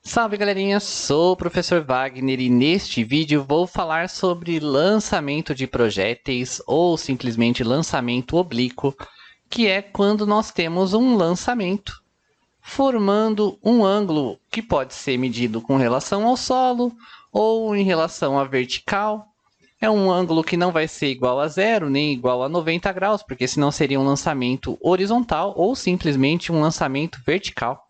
Salve galerinha, sou o professor Wagner e neste vídeo vou falar sobre lançamento de projéteis ou simplesmente lançamento oblíquo, que é quando nós temos um lançamento formando um ângulo que pode ser medido com relação ao solo ou em relação à vertical. É um ângulo que não vai ser igual a zero nem igual a 90 graus, porque senão seria um lançamento horizontal ou simplesmente um lançamento vertical.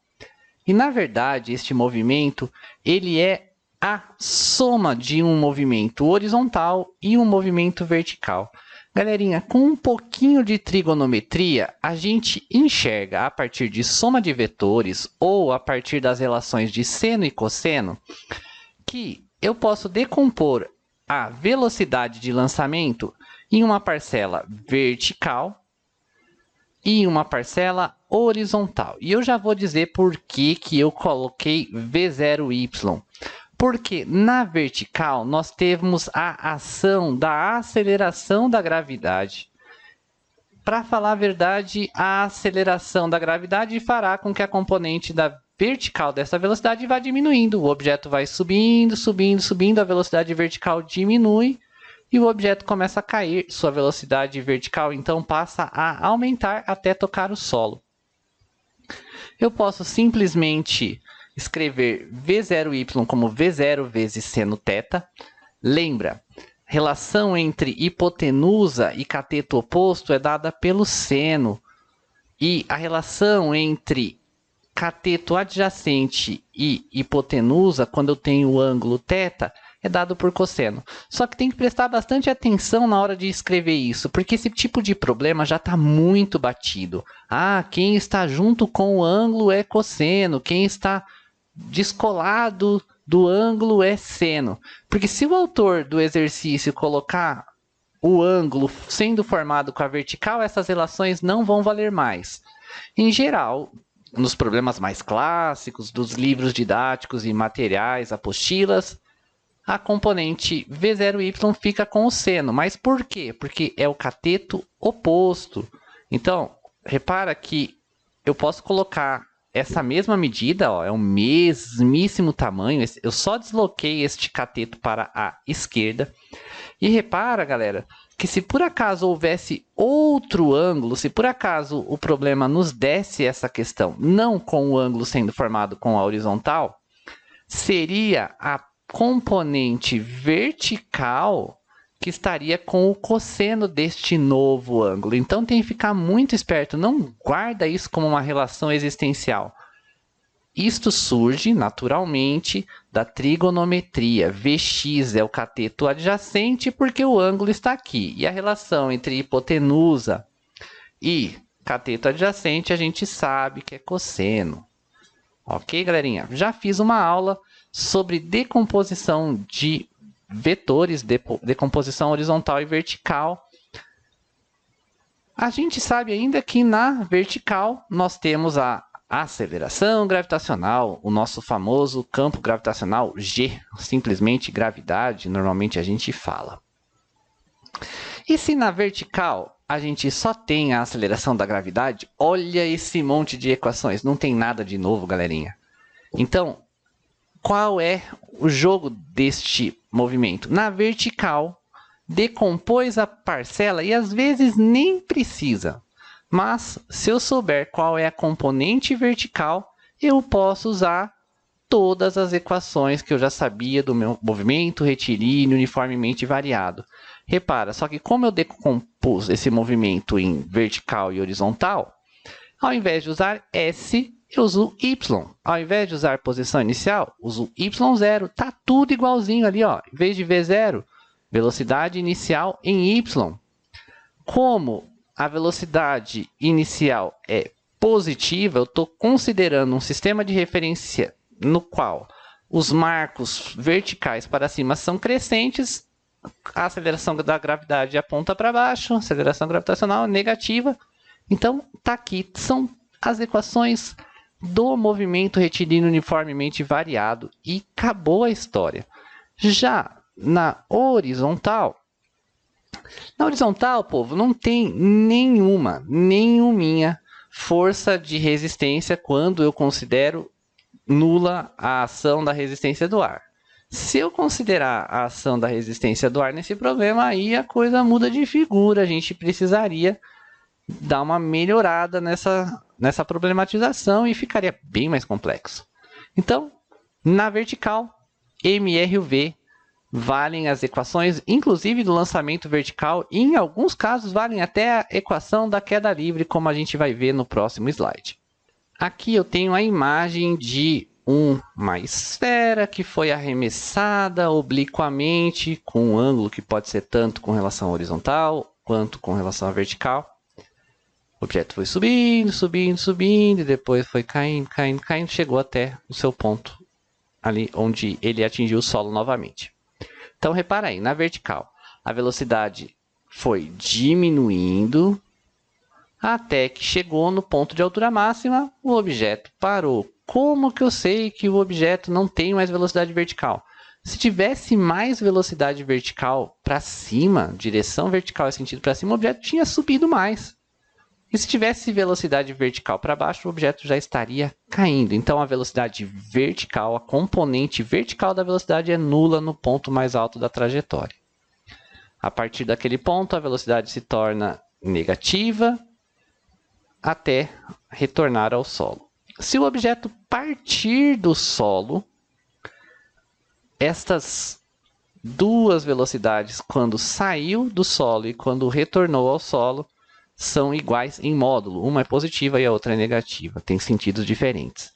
E, na verdade, este movimento ele é a soma de um movimento horizontal e um movimento vertical. Galerinha, com um pouquinho de trigonometria, a gente enxerga a partir de soma de vetores ou a partir das relações de seno e cosseno que eu posso decompor a velocidade de lançamento em uma parcela vertical e uma parcela horizontal. E eu já vou dizer por que eu coloquei V0y. Porque na vertical nós temos a ação da aceleração da gravidade. Para falar a verdade, a aceleração da gravidade fará com que a componente da vertical dessa velocidade vá diminuindo. O objeto vai subindo, subindo, subindo, a velocidade vertical diminui e o objeto começa a cair, sua velocidade vertical então passa a aumentar até tocar o solo. Eu posso simplesmente escrever V0y como V0 vezes seno θ. Lembra, relação entre hipotenusa e cateto oposto é dada pelo seno. E a relação entre cateto adjacente e hipotenusa, quando eu tenho o ângulo θ, é dado por cosseno. Só que tem que prestar bastante atenção na hora de escrever isso, porque esse tipo de problema já está muito batido. Ah, quem está junto com o ângulo é cosseno, quem está descolado do ângulo é seno. Porque se o autor do exercício colocar o ângulo sendo formado com a vertical, essas relações não vão valer mais. Em geral, nos problemas mais clássicos, dos livros didáticos e materiais, apostilas, a componente V0y fica com o seno. Mas por quê? Porque é o cateto oposto. Então, repara que eu posso colocar essa mesma medida, ó, é o mesmíssimo tamanho. Eu só desloquei este cateto para a esquerda. E repara, galera, que se por acaso houvesse outro ângulo, se por acaso o problema nos desse essa questão, não com o ângulo sendo formado com a horizontal, seria a componente vertical que estaria com o cosseno deste novo ângulo. Então tem que ficar muito esperto, não guarda isso como uma relação existencial. Isto surge naturalmente da trigonometria. Vx é o cateto adjacente porque o ângulo está aqui. E a relação entre hipotenusa e cateto adjacente a gente sabe que é cosseno. Ok, galerinha? Já fiz uma aula sobre decomposição de vetores, decomposição horizontal e vertical. A gente sabe ainda que na vertical nós temos a aceleração gravitacional, o nosso famoso campo gravitacional G, simplesmente gravidade, normalmente a gente fala. E se na vertical a gente só tem a aceleração da gravidade, olha esse monte de equações, não tem nada de novo, galerinha. Então, qual é o jogo deste movimento? Na vertical, decompôs a parcela e às vezes nem precisa. Mas, se eu souber qual é a componente vertical, eu posso usar todas as equações que eu já sabia do meu movimento retilíneo uniformemente variado. Repara, só que como eu decompus esse movimento em vertical e horizontal, ao invés de usar S, eu uso Y. Ao invés de usar posição inicial, uso Y0. Tá tudo igualzinho ali, ó. Em vez de V0, velocidade inicial em Y. Como a velocidade inicial é positiva, eu estou considerando um sistema de referência no qual os marcos verticais para cima são crescentes, a aceleração da gravidade aponta para baixo, a aceleração gravitacional negativa. Então, tá aqui, são as equações do movimento retilíneo uniformemente variado e acabou a história. Já na horizontal, povo, não tem nenhuma força de resistência quando eu considero nula a ação da resistência do ar. Se eu considerar a ação da resistência do ar nesse problema, aí a coisa muda de figura. A gente precisaria dar uma melhorada nessa problematização e ficaria bem mais complexo. Então, na vertical, M, R e V valem as equações, inclusive do lançamento vertical, e em alguns casos valem até a equação da queda livre, como a gente vai ver no próximo slide. Aqui eu tenho a imagem de uma esfera que foi arremessada obliquamente com um ângulo que pode ser tanto com relação à horizontal quanto com relação à vertical. O objeto foi subindo, subindo, subindo, e depois foi caindo, caindo, caindo, chegou até o seu ponto, ali onde ele atingiu o solo novamente. Então, repara aí, na vertical, a velocidade foi diminuindo até que chegou no ponto de altura máxima, o objeto parou. Como que eu sei que o objeto não tem mais velocidade vertical? Se tivesse mais velocidade vertical para cima, direção vertical é sentido para cima, o objeto tinha subido mais. E se tivesse velocidade vertical para baixo, o objeto já estaria caindo. Então, a velocidade vertical, a componente vertical da velocidade é nula no ponto mais alto da trajetória. A partir daquele ponto, a velocidade se torna negativa até retornar ao solo. Se o objeto partir do solo, estas duas velocidades, quando saiu do solo e quando retornou ao solo, são iguais em módulo. Uma é positiva e a outra é negativa. Tem sentidos diferentes.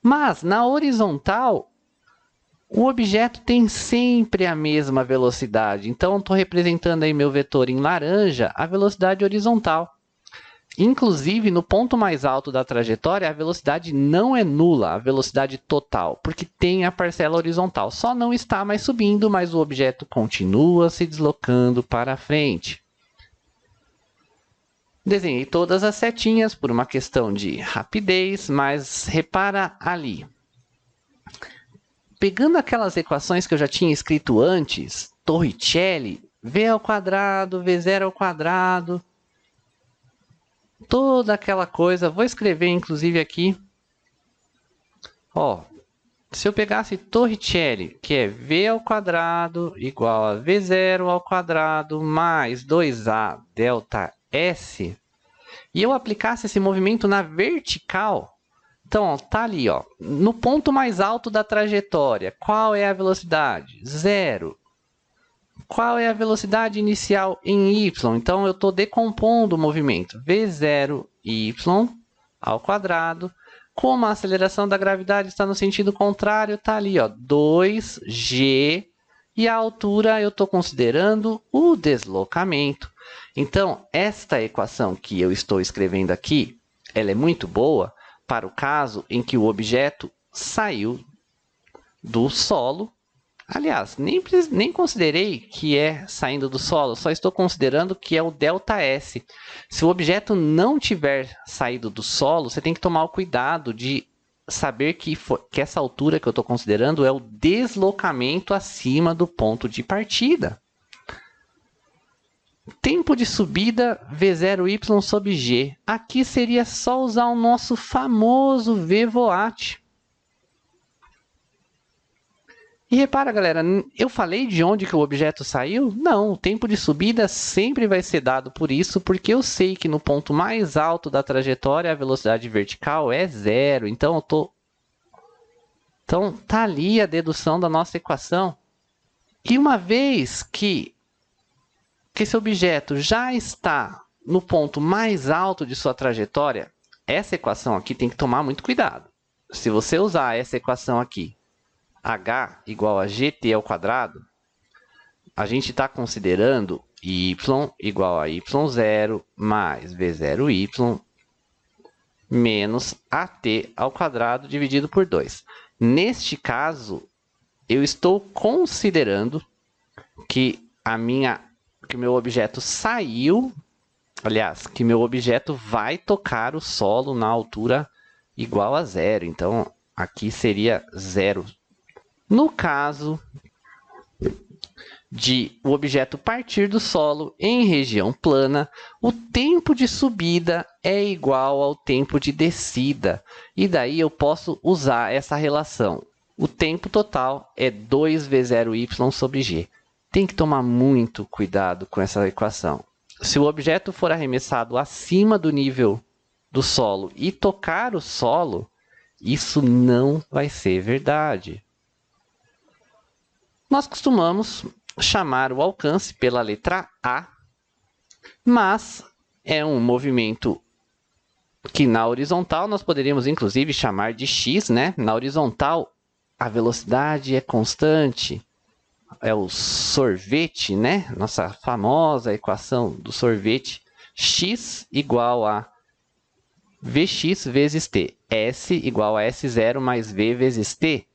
Mas, na horizontal, o objeto tem sempre a mesma velocidade. Então, estou representando aí meu vetor em laranja, a velocidade horizontal. Inclusive, no ponto mais alto da trajetória, a velocidade não é nula, a velocidade total, porque tem a parcela horizontal. Só não está mais subindo, mas o objeto continua se deslocando para frente. Desenhei todas as setinhas por uma questão de rapidez, mas repara ali. Pegando aquelas equações que eu já tinha escrito antes, Torricelli, V ao quadrado, V0 ao quadrado, toda aquela coisa, vou escrever inclusive aqui, ó, se eu pegasse Torricelli, que é V ao quadrado igual a V0 ao quadrado mais 2A delta S, e eu aplicasse esse movimento na vertical, então, ó, tá ali, ó, no ponto mais alto da trajetória, qual é a velocidade? 0. Qual é a velocidade inicial em y? Então, eu estou decompondo o movimento. V0y ao quadrado. Como a aceleração da gravidade está no sentido contrário, está ali, ó, 2g. E a altura eu estou considerando o deslocamento. Então, esta equação que eu estou escrevendo aqui, ela é muito boa para o caso em que o objeto saiu do solo. Aliás, nem considerei que é saindo do solo, só estou considerando que é o ΔS. Se o objeto não tiver saído do solo, você tem que tomar o cuidado de saber que essa altura que eu estou considerando é o deslocamento acima do ponto de partida. Tempo de subida V0y sobre g. Aqui seria só usar o nosso famoso VVOAT. E repara, galera, eu falei de onde que o objeto saiu? Não, o tempo de subida sempre vai ser dado por isso, porque eu sei que no ponto mais alto da trajetória a velocidade vertical é 0. Então, tá ali a dedução da nossa equação. E uma vez que esse objeto já está no ponto mais alto de sua trajetória, essa equação aqui tem que tomar muito cuidado. Se você usar essa equação aqui, h igual a gt ao quadrado, a gente está considerando y igual a y0 mais v0y menos at ao quadrado dividido por 2. Neste caso, eu estou considerando que o meu objeto saiu, aliás, que meu objeto vai tocar o solo na altura igual a 0. Então, aqui seria 0. No caso de o objeto partir do solo em região plana, o tempo de subida é igual ao tempo de descida. E daí eu posso usar essa relação. O tempo total é 2v0y sobre g. Tem que tomar muito cuidado com essa equação. Se o objeto for arremessado acima do nível do solo e tocar o solo, isso não vai ser verdade. Nós costumamos chamar o alcance pela letra A, mas é um movimento que na horizontal nós poderíamos inclusive chamar de x, né? Na horizontal a velocidade é constante, é o sorvete, né? Nossa famosa equação do sorvete, x igual a Vx vezes t, S igual a S0 mais V vezes t.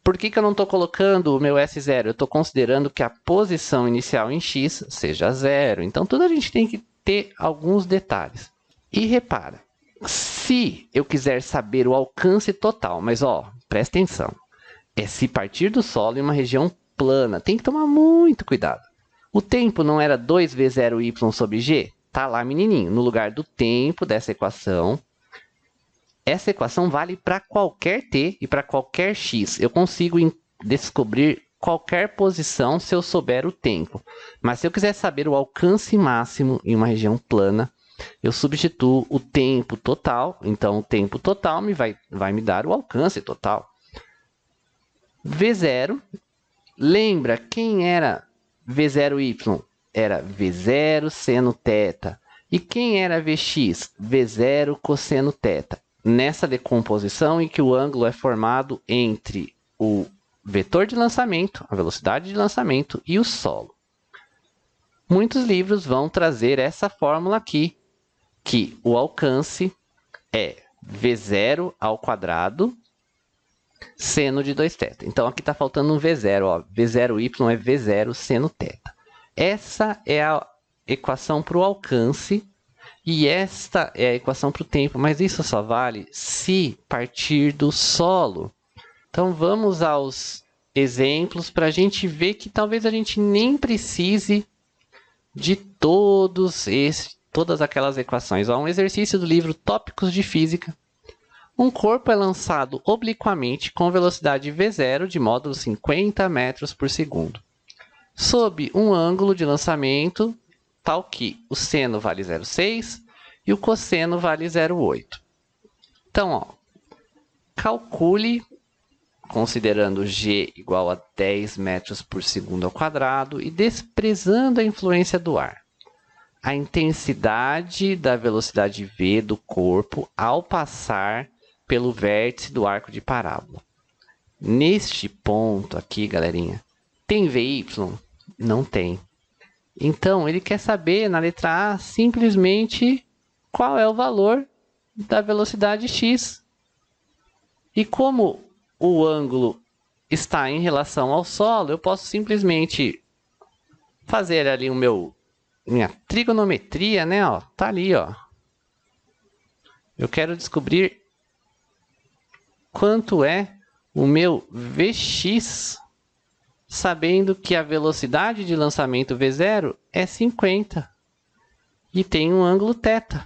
Por que eu não estou colocando o meu S0? Eu estou considerando que a posição inicial em x seja zero. Então, tudo a gente tem que ter alguns detalhes. E repara, se eu quiser saber o alcance total, mas presta atenção, é se partir do solo em uma região plana. Tem que tomar muito cuidado. O tempo não era 2v0y sobre g? Está lá menininho, no lugar do tempo dessa equação. Essa equação vale para qualquer t e para qualquer x. Eu consigo descobrir qualquer posição se eu souber o tempo. Mas se eu quiser saber o alcance máximo em uma região plana, eu substituo o tempo total. Então, o tempo total vai me dar o alcance total. V0, lembra quem era V0y? Era V0 seno θ. E quem era Vx? V0 cosseno θ. Nessa decomposição em que o ângulo é formado entre o vetor de lançamento, a velocidade de lançamento e o solo. Muitos livros vão trazer essa fórmula aqui, que o alcance é V0 ao quadrado seno de 2θ. Então, aqui está faltando um V0. V0y é V0 seno θ. Essa é a equação para o alcance e esta é a equação para o tempo, mas isso só vale se partir do solo. Então, vamos aos exemplos para a gente ver que talvez a gente nem precise de todas aquelas equações. Um exercício do livro Tópicos de Física. Um corpo é lançado obliquamente com velocidade v0 de módulo 50 metros por segundo. Sob um ângulo de lançamento tal que o seno vale 0,6 e o cosseno vale 0,8. Então, calcule, considerando g igual a 10 metros por segundo ao quadrado e desprezando a influência do ar, a intensidade da velocidade v do corpo ao passar pelo vértice do arco de parábola. Neste ponto aqui, galerinha, tem VY? Não tem. Então, ele quer saber, na letra A, simplesmente qual é o valor da velocidade x. E como o ângulo está em relação ao solo, eu posso simplesmente fazer ali minha trigonometria, né? Tá ali, Eu quero descobrir quanto é o meu Vx, sabendo que a velocidade de lançamento V0 é 50 e tem um ângulo θ.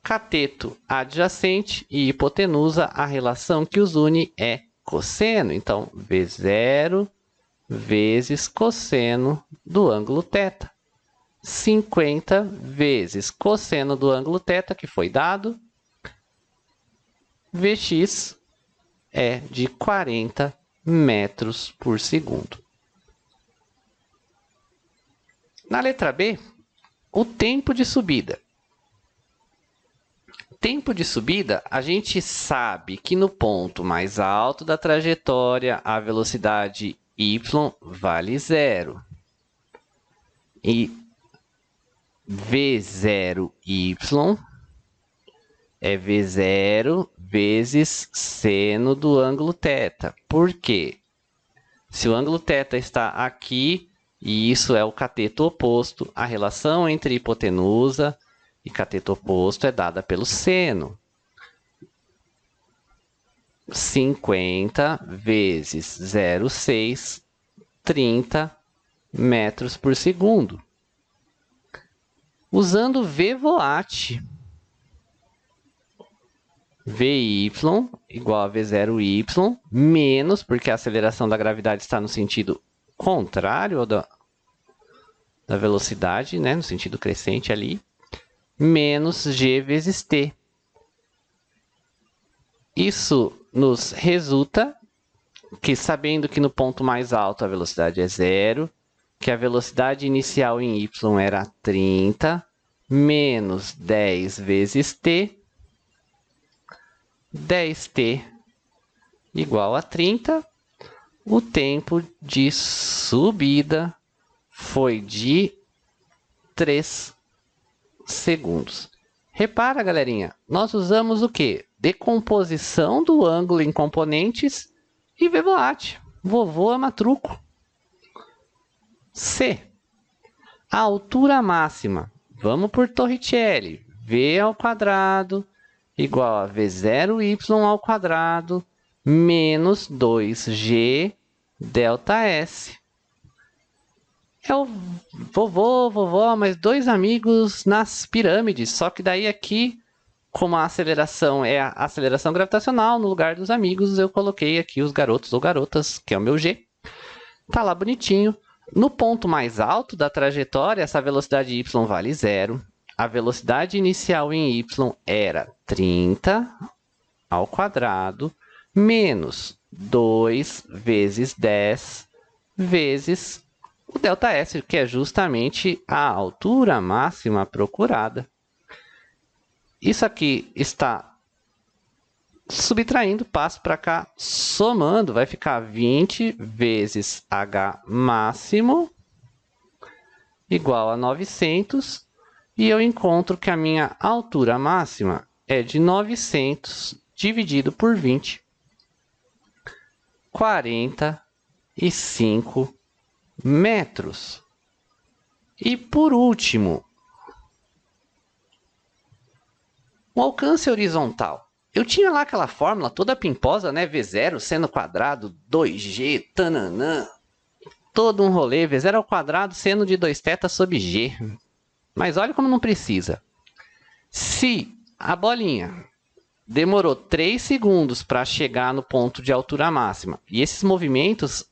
Cateto adjacente e hipotenusa, a relação que os une é cosseno. Então, V0 vezes cosseno do ângulo θ. 50 vezes cosseno do ângulo θ, que foi dado. Vx é de 40 metros por segundo. Na letra B, o tempo de subida. Tempo de subida, a gente sabe que no ponto mais alto da trajetória, a velocidade y vale 0. E V0y é V0 vezes seno do ângulo θ. Por quê? Se o ângulo θ está aqui, e isso é o cateto oposto, a relação entre hipotenusa e cateto oposto é dada pelo seno. 50 vezes 0,6 30 metros por segundo. Usando V-volat, Vy igual a V0y, menos, porque a aceleração da gravidade está no sentido contrário ao da velocidade, né? No sentido crescente ali, menos G vezes T. Isso nos resulta que, sabendo que no ponto mais alto a velocidade é 0, que a velocidade inicial em y era 30, menos 10 vezes t, 10t igual a 30, o tempo de subida foi de 3 segundos. Repara, galerinha, nós usamos o quê? Decomposição do ângulo em componentes e V-volat. Vovô ama truco. C. A altura máxima. Vamos por Torricelli. V ao quadrado igual a V0y ao quadrado menos 2G delta S. É o vovó, mas dois amigos nas pirâmides. Só que daí aqui, como a aceleração é a aceleração gravitacional, no lugar dos amigos, eu coloquei aqui os garotos ou garotas, que é o meu G. Tá lá bonitinho. No ponto mais alto da trajetória, essa velocidade y vale 0. A velocidade inicial em y era 30 ao quadrado menos 2 vezes 10 vezes o ΔS, que é justamente a altura máxima procurada. Isso aqui está subtraindo, passo para cá, somando, vai ficar 20 vezes H máximo igual a 900, e eu encontro que a minha altura máxima é de 900 dividido por 20, 45 metros. E por último, o alcance horizontal. Eu tinha lá aquela fórmula toda pimposa, né? V0 seno quadrado, 2G, tananã. Todo um rolê, V0 ao quadrado, seno de 2θ sobre G. Mas olha como não precisa. Se a bolinha demorou 3 segundos para chegar no ponto de altura máxima, e esses movimentos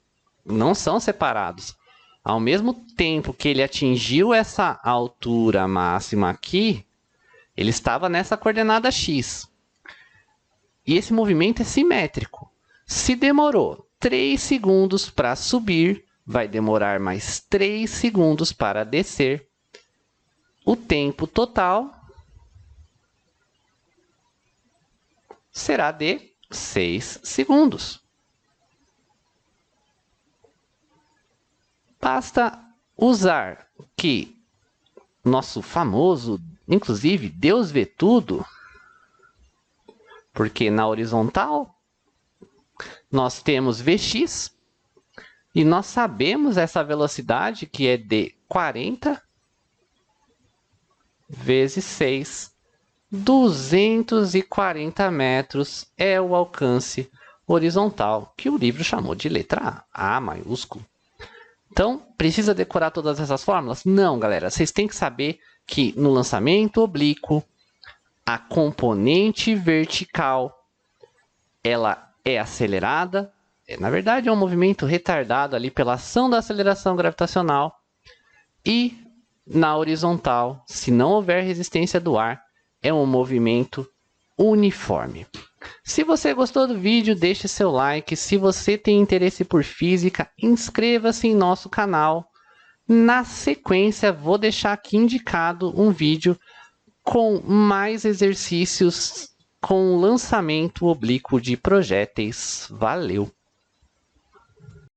não são separados, ao mesmo tempo que ele atingiu essa altura máxima aqui, ele estava nessa coordenada x. E esse movimento é simétrico. Se demorou 3 segundos para subir, vai demorar mais 3 segundos para descer. O tempo total será de 6 segundos. Basta usar que nosso famoso, inclusive, Deus vê tudo, porque na horizontal nós temos Vx e nós sabemos essa velocidade que é de 40 vezes 6, 240 metros é o alcance horizontal, que o livro chamou de letra A, A maiúsculo. Então, precisa decorar todas essas fórmulas? Não, galera. Vocês têm que saber que no lançamento oblíquo, a componente vertical, ela é acelerada. Na verdade, é um movimento retardado ali pela ação da aceleração gravitacional. E na horizontal, se não houver resistência do ar, é um movimento uniforme. Se você gostou do vídeo, deixe seu like. Se você tem interesse por física, inscreva-se em nosso canal. Na sequência, vou deixar aqui indicado um vídeo com mais exercícios com lançamento oblíquo de projéteis. Valeu!